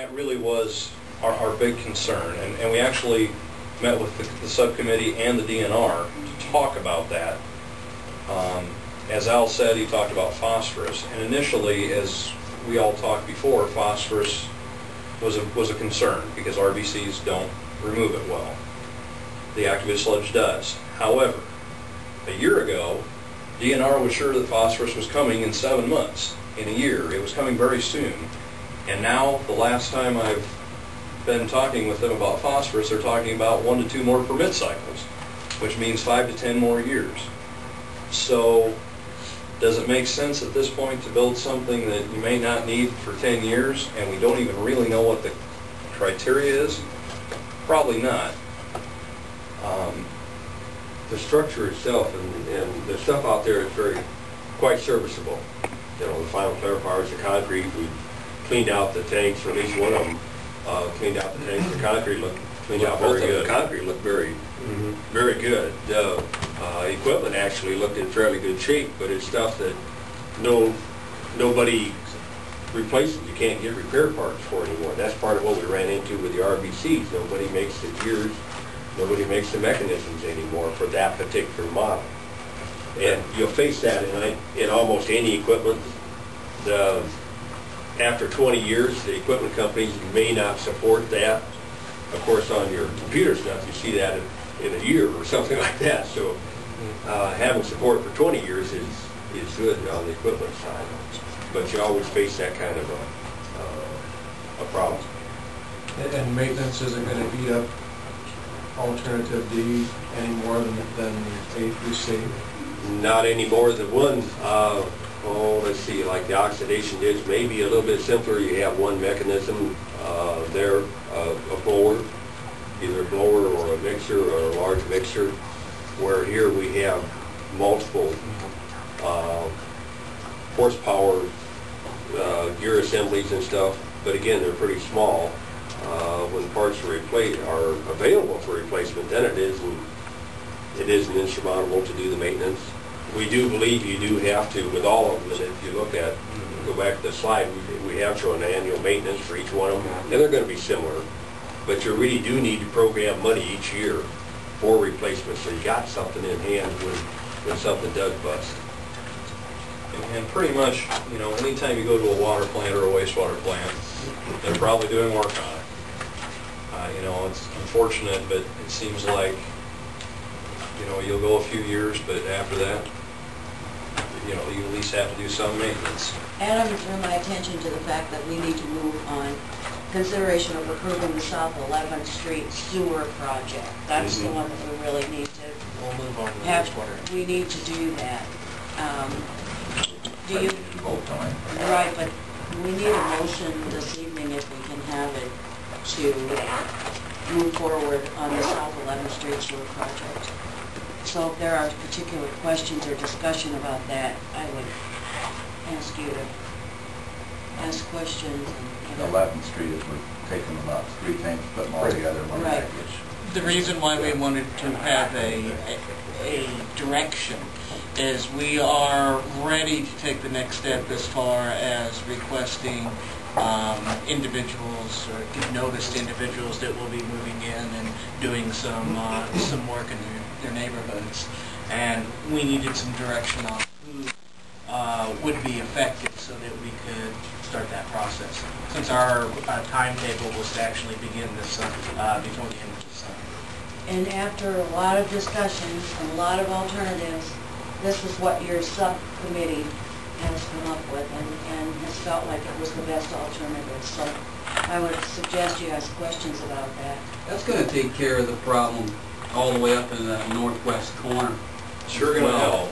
that really was our big concern. And we actually met with the subcommittee and the DNR to talk about that. As Al said, he talked about phosphorus. And initially, as we all talked before, phosphorus was a concern because RBCs don't remove it well. The activated sludge does. However, a year ago, DNR was sure that phosphorus was coming in 7 months, in a year. It was coming very soon. And now, the last time I've been talking with them about phosphorus, they're talking about 1 to 2 more permit cycles, which means 5 to 10 more years. So, does it make sense at this point to build something that you may not need for 10 years and we don't even really know what the criteria is? Probably not. The structure itself and the stuff out there is quite serviceable. You know, the final clarifiers, the concrete, we cleaned out the tanks, or at least one of them cleaned out the tanks. The concrete cleaned out very good. The concrete looked very good. The equipment actually looked in fairly good shape, but it's stuff that nobody replaces. You can't get repair parts for anymore. That's part of what we ran into with the RBCs. Nobody makes the gears, nobody makes the mechanisms anymore for that particular model. And you'll face that in almost any equipment. After 20 years, the equipment companies may not support that. Of course, on your computer stuff, you see that in a year or something like that. So having support for 20 years is good on the equipment side. But you always face that kind of a problem. And maintenance isn't going to eat up alternative D any more than A through C? Not any more than one. Let's see, like the oxidation ditch, maybe a little bit simpler. You have one mechanism there, a blower, either a blower or a mixer or a large mixer, where here we have multiple horsepower gear assemblies and stuff, but again, they're pretty small. When parts are available for replacement, then it isn't insurmountable to do the maintenance. We do believe you do have to, with all of them, and if you look at, go back to the slide, we have shown an annual maintenance for each one of them, and they're going to be similar. But you really do need to program money each year for replacement, so you got something in hand when something does bust. And pretty much, you know, anytime you go to a water plant or a wastewater plant, they're probably doing work on it. You know, it's unfortunate, but it seems like, you know, you'll go a few years, but after that, you know, you at least have to do some maintenance. Adam drew my attention to the fact that we need to move on consideration of approving the South 11th Street sewer project. That's the one that we really need to We'll move on to the wastewater. We need to do that. Do you? Right, but we need a motion this evening if we can have it to move forward on the South 11th Street sewer project. So if there are particular questions or discussion about that, I would ask you to ask questions. 11th Street is we're taking about 3 tanks, put them all together in one package. The reason why we wanted to have a direction is we are ready to take the next step as far as requesting individuals or give notice to individuals that will be moving in and doing some work in their neighborhoods, and we needed some direction on who would be affected so that we could start that process. Since our timetable was to actually begin this before the end of the summer. And after a lot of discussions and a lot of alternatives, this is what your subcommittee has come up with and has felt like it was the best alternative. So I would suggest you ask questions about that. That's going to take care of the problem all the way up in the northwest corner. Sure going to help.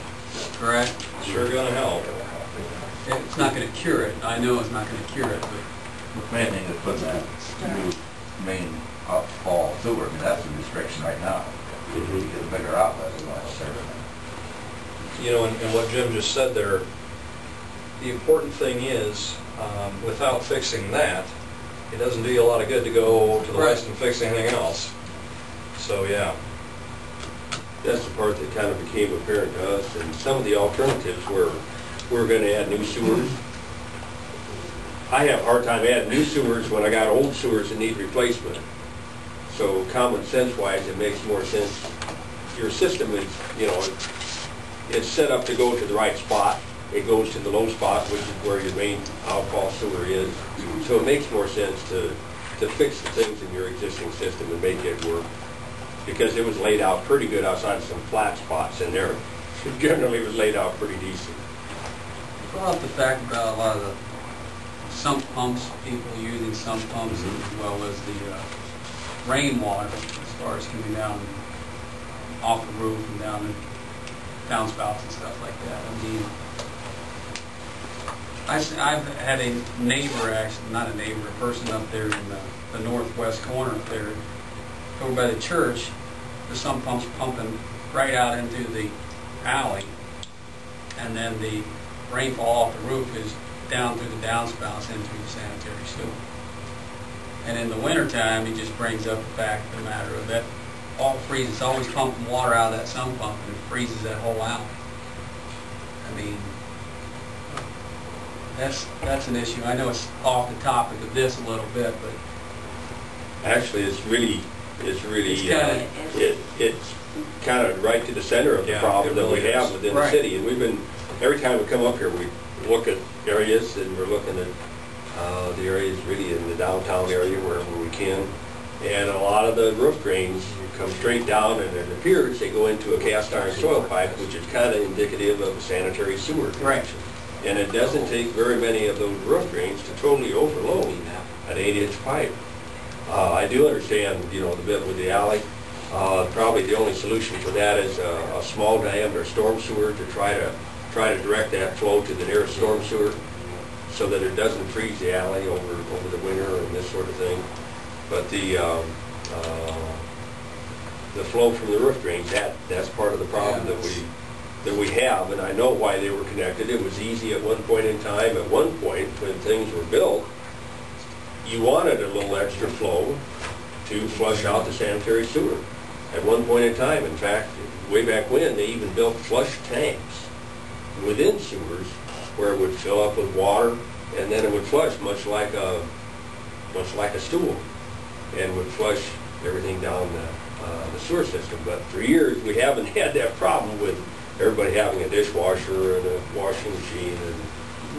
Correct? Sure going to help. It's not going to cure it. I know it's not going to cure it, but The main thing is putting that new main fall sewer. I mean, that's the restriction right now. You get a bigger outlet, is what I'm saying. You know, and what Jim just said there, the important thing is, without fixing that, it doesn't do you a lot of good to go to the west and fix anything else. So, yeah. That's the part that kind of became apparent to us, and some of the alternatives were we're going to add new sewers. I have a hard time adding new sewers when I got old sewers that need replacement. So common sense wise, it makes more sense. Your system is, it's set up to go to the right spot. It goes to the low spot, which is where your main outfall sewer is. So it makes more sense to fix the things in your existing system and make it work. Because it was laid out pretty good outside of some flat spots in there. It generally was laid out pretty decent. Brought up the fact about a lot of the sump pumps, people using sump pumps as well as the rainwater as far as coming down off the roof and down the downspouts and stuff like that. I mean, I've had a neighbor, actually, not a neighbor, a person up there in the northwest corner up there, over by the church, the sump pump's pumping right out into the alley, and then the rainfall off the roof is down through the downspouts into the sanitary sewer. And in the wintertime, he just brings up the fact of the matter of that all freezes. It's always pumping water out of that sump pump, and it freezes that whole alley. I mean, that's an issue. I know it's off the topic of this a little bit, but Actually, it's really, It's kinda- it's kind of right to the center of the Yeah, problem it that we really have is. within the Right. city. And we've been, every time we come up here, we look at areas, and we're looking at the areas really in the downtown area wherever we can. And a lot of the roof drains come straight down, and it appears they go into a cast iron soil pipe, which is kind of indicative of a sanitary sewer connection. And it doesn't take very many of those roof drains to totally overload an 8-inch pipe. I do understand, the bit with the alley. Probably the only solution for that is a small diameter storm sewer to try to direct that flow to the nearest storm sewer, so that it doesn't freeze the alley over the winter and this sort of thing. But the flow from the roof drains, that's part of the problem that we have, and I know why they were connected. It was easy at one point in time. At one point, when things were built, you wanted a little extra flow to flush out the sanitary sewer. At one point in time, in fact, way back when, they even built flush tanks within sewers where it would fill up with water, and then it would flush much like a stool, and would flush everything down the sewer system. But for years, we haven't had that problem with everybody having a dishwasher and a washing machine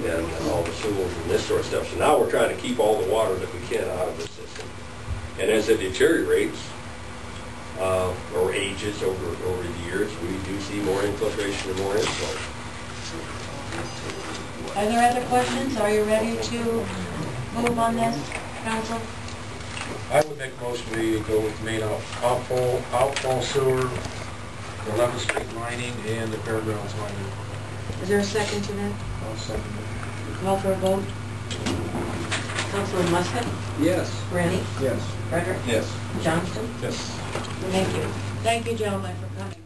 and all the sewers and this sort of stuff. So now we're trying to keep all the water that we can out of the system. And as it deteriorates or ages over the years, we do see more infiltration and more inflow. Are there other questions? Are you ready to move on this, council? I would make a motion we go with main outfall sewer, the 11th Street lining, and the fairgrounds lining. Is there a second to that? I'll second it. Call for a vote. Councilman Muscat? yes. Rennie? Yes. Frederick? Yes. Johnston? Yes. Thank you. Thank you, gentlemen, for coming.